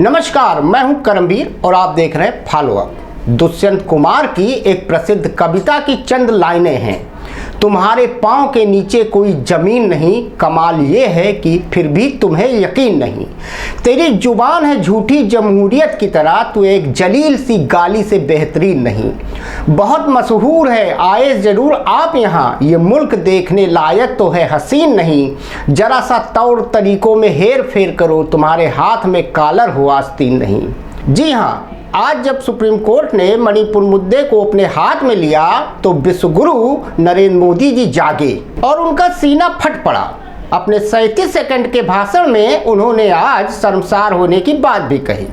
नमस्कार, मैं हूं करमवीर और आप देख रहे हैं फॉलो अप। दुष्यंत कुमार की एक प्रसिद्ध कविता की चंद लाइनें हैं। तुम्हारे पांव के नीचे कोई जमीन नहीं, कमाल ये है कि फिर भी तुम्हें यकीन नहीं। तेरी जुबान है झूठी जमहूरियत की तरह, तू एक जलील सी गाली से बेहतरीन नहीं। बहुत मशहूर है, आए जरूर आप यहाँ, ये मुल्क देखने लायक तो है हसीन नहीं। जरा सा तौर तरीकों में हेर फेर करो, तुम्हारे हाथ में कॉलर हो आस्तीन नहीं। जी हाँ, आज जब सुप्रीम कोर्ट ने मणिपुर मुद्दे को अपने हाथ में लिया तो विश्वगुरु नरेंद्र मोदी जी जागे और उनका सीना फट पड़ा। अपने 37 सेकंड के भाषण में उन्होंने आज शर्मसार होने की बात भी कही।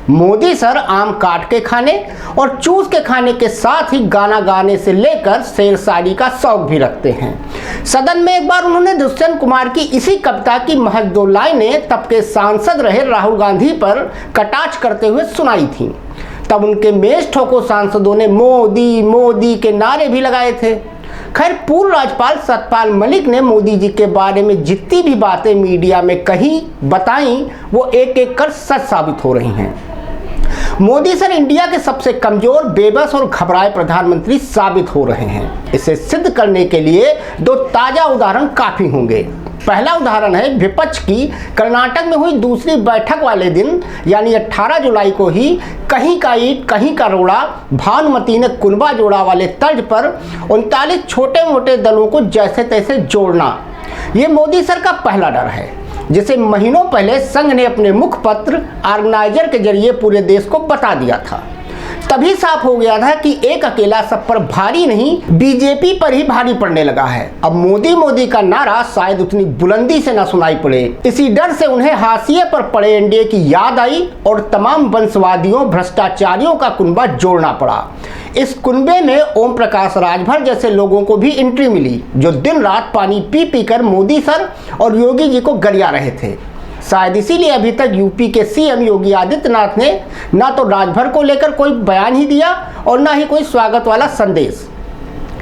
मोदी सर आम काट के खाने और चूस के खाने के साथ ही गाना गाने से लेकर शेर शायरी का शौक भी रखते हैं। सदन में एक बार उन्होंने दुष्यंत कुमार की इसी कविता की महज 2 लाइनें तब के सांसद रहे राहुल गांधी पर कटाक्ष करते हुए सुनाई थी। तब उनके मेज ठोको सांसदों ने मोदी मोदी के नारे भी लगाए थे। खैर, पूर्व राज्यपाल सत्यपाल मलिक ने मोदी जी के बारे में जितनी भी बातें मीडिया में कही बताई, वो एक एक कर सच साबित हो रही हैं। मोदी सर इंडिया के सबसे कमजोर, बेबस और घबराए प्रधानमंत्री साबित हो रहे हैं। इसे सिद्ध करने के लिए 2 ताजा उदाहरण काफी होंगे। पहला उदाहरण है विपक्ष की कर्नाटक में हुई दूसरी बैठक वाले दिन, यानी 18 जुलाई को ही कहीं का ईंट कहीं का रोड़ा, भानुमति ने कुनबा जोड़ा वाले तर्ज पर 39 छोटे मोटे दलों को जैसे तैसे जोड़ना। ये मोदी सर का पहला डर है, जिसे महीनों पहले संघ ने अपने मुखपत्र ऑर्गेनाइजर के जरिए पूरे देश को बता दिया था। तभी साफ हो गया था कि एक अकेला सब पर भारी नहीं, बीजेपी पर ही भारी पड़ने लगा है। अब मोदी मोदी का नारा शायद उतनी बुलंदी से न सुनाई पड़े, इसी डर से उन्हें हाशिए पर पड़े एनडीए की याद आई और तमाम वंशवादियों भ्रष्टाचारियों का कुनबा जोड़ना पड़ा। इस कुनबे में ओम प्रकाश राजभर जैसे लोगों को भी एंट्री मिली, जो दिन रात पानी पी पी कर मोदी सर और योगी जी को गरिया रहे थे। शायद इसीलिए अभी तक यूपी के सीएम योगी आदित्यनाथ ने ना तो राजभर को लेकर कोई बयान ही दिया और ना ही कोई स्वागत वाला संदेश।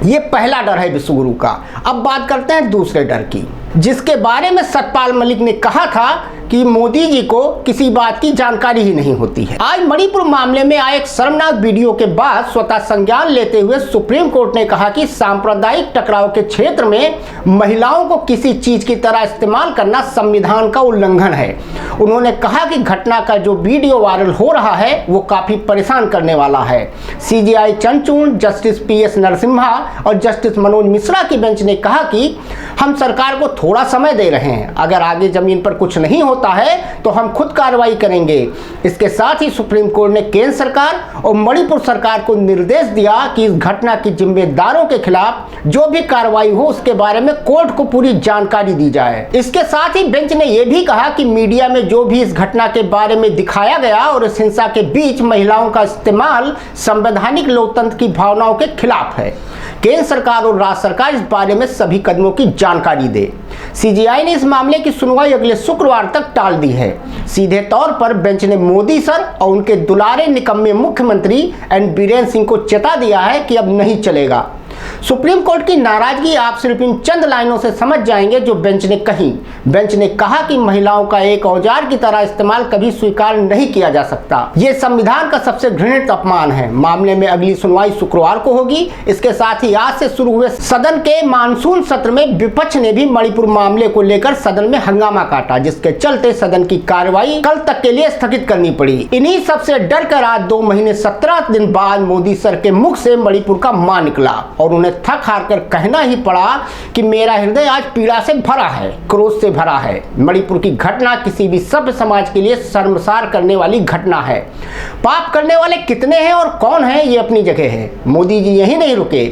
ये पहला डर है विश्वगुरु का। अब बात करते हैं दूसरे डर की, जिसके बारे में सत्यपाल मलिक ने कहा था कि मोदी जी को किसी बात की जानकारी ही नहीं होती है। आज मणिपुर मामले में आए एक शर्मनाक वीडियो के बाद स्वतः संज्ञान लेते हुए सुप्रीम कोर्ट ने कहा कि सांप्रदायिक टकराव के क्षेत्र में महिलाओं को किसी चीज की तरह इस्तेमाल करना संविधान का उल्लंघन है। उन्होंने कहा कि घटना का जो वीडियो वायरल हो रहा है वो काफी परेशान करने वाला है। CJI Chandrachud, justice PS Narasimha और जस्टिस मनोज मिश्रा की बेंच ने कहा कि हम सरकार को थोड़ा समय दे रहे हैं, अगर आगे जमीन पर कुछ नहीं होता है तो हम खुद कार्रवाई करेंगे। इसके साथ ही सुप्रीम कोर्ट ने केंद्र सरकार और मणिपुर सरकार को निर्देश दिया कि इस घटना के जिम्मेदारों के खिलाफ जो भी कार्रवाई हो उसके बारे में कोर्ट को पूरी जानकारी दी जाए। इसके साथ ही बेंच ने यह भी कहा कि मीडिया में जो भी इस घटना के बारे में दिखाया गया और इस हिंसा के बीच महिलाओं का इस्तेमाल संवैधानिक लोकतंत्र की भावनाओं के खिलाफ है। केंद्र सरकार और राज्य सरकार इस बारे में सभी कदमों की जानकारी दे। सीजेआई ने इस मामले की सुनवाई अगले शुक्रवार तक टाल दी है। सीधे तौर पर बेंच ने मोदी सर और उनके दुलारे निकम्मे मुख्यमंत्री एन बीरेन सिंह को चेता दिया है कि अब नहीं चलेगा। सुप्रीम कोर्ट की नाराजगी आप सिर्फ इन चंद लाइनों से समझ जाएंगे जो बेंच ने कही। बेंच ने कहा कि महिलाओं का एक औजार की तरह इस्तेमाल कभी स्वीकार नहीं किया जा सकता। ये संविधान का सबसे घृणित अपमान है। मामले में अगली सुनवाई शुक्रवार को होगी। इसके साथ ही आज से शुरू हुए सदन के मानसून सत्र में विपक्ष ने भी मणिपुर मामले को लेकर सदन में हंगामा काटा, जिसके चलते सदन की कार्रवाई कल तक के लिए स्थगित करनी पड़ी। इन्हीं सबसे डर कर आज 2 महीने 17 दिन बाद मोदी सर के मुख से मणिपुर का मान निकला और उन्हें थक हार कर कहना ही पड़ा कि मेरा हृदय आज पीड़ा से भरा है, क्रोध से भरा है। मणिपुर की घटना किसी भी सभ्य समाज के लिए शर्मसार करने वाली घटना है। पाप करने वाले कितने हैं और कौन है ये अपनी जगह है। मोदी जी यही नहीं रुके।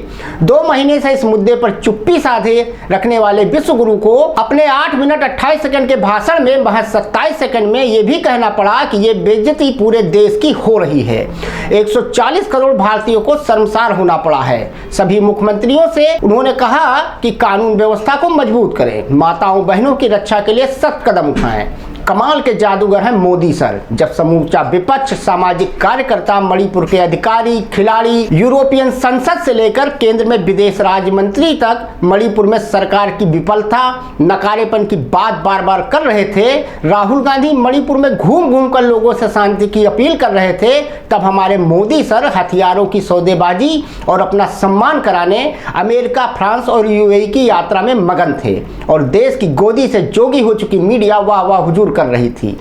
2 महीने से इस मुद्दे पर चुप्पी साधे रखने वाले विश्वगुरु को अपने 8 मिनट 28 सेकंड के भाषण में महज 27 सेकंड में यह भी कहना पड़ा कि ये बेइज्जती पूरे देश की हो रही है। 140 करोड़ भारतीयों को शर्मसार होना पड़ा है। सभी मुख्यमंत्रियों से उन्होंने कहा कि कानून व्यवस्था को मजबूत करें, माताओं बहनों की रक्षा के लिए सख्त कदम उठाएं। कमाल के जादूगर हैं मोदी सर। जब समूचा विपक्ष, सामाजिक कार्यकर्ता, मणिपुर के अधिकारी, खिलाड़ी, यूरोपियन संसद से लेकर केंद्र में विदेश राज्य मंत्री तक मणिपुर में सरकार की विफलता, नकारेपन की बात बार बार कर रहे थे, राहुल गांधी मणिपुर में घूम घूम कर लोगों से शांति की अपील कर रहे थे, तब हमारे मोदी सर हथियारों की सौदेबाजी और अपना सम्मान कराने अमेरिका, फ्रांस और यूएई की यात्रा में मगन थे और देश की गोदी से जोगी हो चुकी मीडिया वाह वाह हुजूर कर रही थी।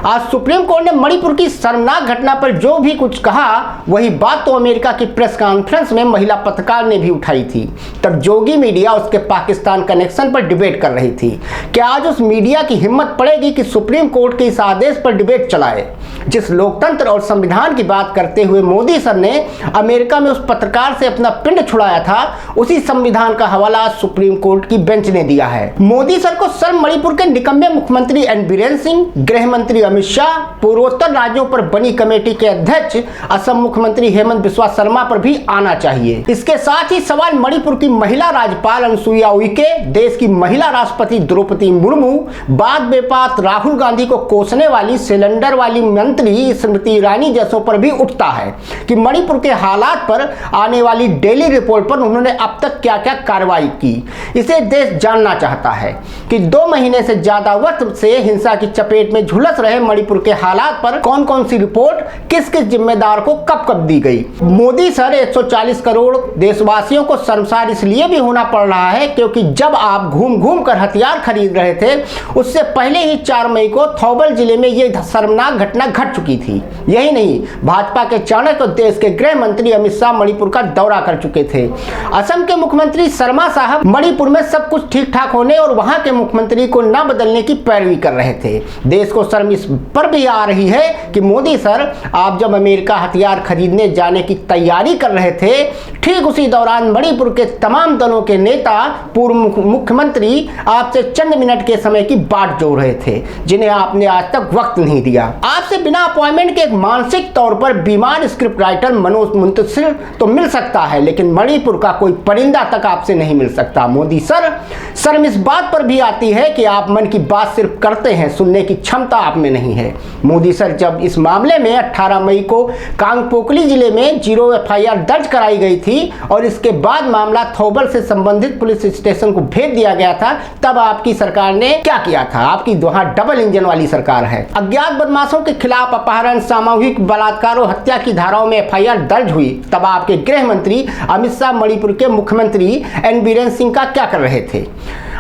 आज सुप्रीम कोर्ट ने मणिपुर की शर्मनाक घटना पर जो भी कुछ कहा, वही बात तो अमेरिका की प्रेस कॉन्फ्रेंस में महिला पत्रकार ने भी उठाई थी। तब जोगी मीडिया उसके पाकिस्तान कनेक्शन पर डिबेट कर रही थी। क्या आज उस मीडिया की हिम्मत पड़ेगी कि सुप्रीम कोर्ट के इस आदेश पर डिबेट चलाए? जिस लोकतंत्र और संविधान की बात करते हुए मोदी सर ने अमेरिका में उस पत्रकार से अपना पिंड छुड़ाया था, उसी संविधान का हवाला सुप्रीम कोर्ट की बेंच ने दिया है। मोदी सर को सर मणिपुर के निकम्मे मुख्यमंत्री एन बीरेन सिंह, गृह मंत्री अमित शाह, पूर्वोत्तर राज्यों पर बनी कमेटी के अध्यक्ष असम मुख्यमंत्री हेमंत बिस्वा शर्मा पर भी आना चाहिए। इसके साथ ही सवाल मणिपुर की महिला राज्यपाल अनुसुईया उइके, देश की महिला राष्ट्रपति द्रौपदी मुर्मू, बात बेबात राहुल गांधी को कोसने वाली सिलेंडर वाली मंत्री स्मृति ईरानी जैसों पर भी उठता है कि मणिपुर के हालात पर आने वाली डेली रिपोर्ट पर उन्होंने अब तक क्या क्या कार्रवाई की। इसे देश जानना चाहता है कि 2 महीने से ज्यादा वक्त से हिंसा की चपेट में झुलस रहे मणिपुर के हालात पर कौन कौन सी रिपोर्ट किस किस जिम्मेदार को कब कब दी गई। मोदी सर 140 करोड़ देशवासियों को शर्मसार इसलिए भी होना पड़ रहा है क्योंकि जब आप घूम घूम कर हथियार खरीद रहे थे, उससे पहले ही 4 मई को थौबल जिले में यह शर्मनाक घटना घट चुकी थी। यही नहीं, भाजपा के चाणक्य और देश के गृह मंत्री अमित शाह मणिपुर का दौरा कर चुके थे। असम के मुख्यमंत्री शर्मा साहब मणिपुर में सब कुछ ठीक ठाक होने और वहां के मुख्यमंत्री को न बदलने की पैरवी कर रहे थे। देश को शर्म इस पर भी आ रही है कि मोदी सर, आप जब अमेरिका हथियार खरीदने जाने की तैयारी कर रहे थे, ठीक उसी दौरान मणिपुर के तमाम दलों के नेता, पूर्व मुख्यमंत्री आपसे चंद मिनट के समय की बाट जोड़ रहे थे, जिन्हें आपने आज तक वक्त नहीं दिया। आपसे बिना अपॉइंटमेंट के एक मानसिक तौर पर बीमार स्क्रिप्ट राइटर मनोज मुंतशिर तो मिल सकता है, लेकिन मणिपुर का कोई परिंदा तक आपसे नहीं मिल सकता। मोदी सर, शर्म इस बात पर भी आती है कि आप मन की बात सिर्फ करते हैं, सुनने की क्षमता आप में नहीं है। मोदी सर, जब इस मामले में 18 मई को कांगपोकली जिले में 0 एफआईआर दर्ज कराई गई थी और इसके बाद मामला थौबल से संबंधित पुलिस स्टेशन को भेज दिया गया था, तब आपकी सरकार ने क्या किया था? आपकी वहां डबल इंजन वाली सरकार है। अज्ञात बदमाशों के खिलाफ अपहरण, सामूहिक बलात्कार और हत्या की धाराओं में एफआईआर दर्ज हुई, तब आपके गृह मंत्री अमित शाह मणिपुर के मुख्यमंत्री एन बीरेन सिंह का क्या कर रहे थे?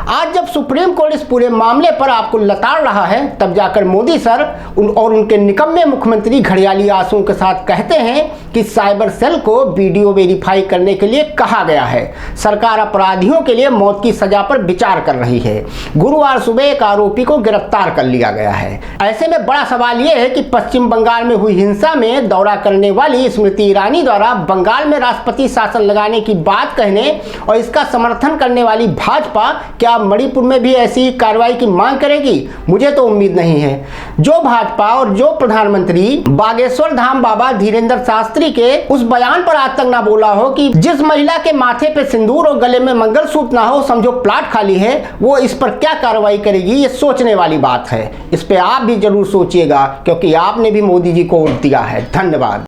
आज जब सुप्रीम कोर्ट इस पूरे मामले पर आपको लताड़ रहा है, तब जाकर मोदी सर और उनके निकम्मे मुख्यमंत्री घड़ियाली आंसुओं के साथ कहते हैं कि साइबर सेल को वीडियो वेरीफाई करने के लिए कहा गया है। सरकार अपराधियों के लिए मौत की सजा पर विचार कर रही है। गुरुवार सुबह एक आरोपी को गिरफ्तार कर लिया गया है। ऐसे में बड़ा सवाल यह है कि पश्चिम बंगाल में हुई हिंसा में दौरा करने वाली स्मृति ईरानी द्वारा बंगाल में राष्ट्रपति शासन लगाने की बात कहने और इसका समर्थन करने वाली भाजपा क्या मणिपुर में भी ऐसी कार्रवाई की मांग करेगी? मुझे तो उम्मीद नहीं है। जो भाजपा और जो प्रधानमंत्री बागेश्वर धाम बाबा धीरेन्द्र शास्त्री के उस बयान पर आज तक ना बोला हो कि जिस महिला के माथे पे सिंदूर और गले में मंगलसूत्र ना हो, समझो प्लाट खाली है, वो इस पर क्या कार्रवाई करेगी? ये सोचने वाली बात है। इस पे आप भी जरूर सोचिएगा, क्योंकि आपने भी मोदी जी को वोट दिया है। धन्यवाद।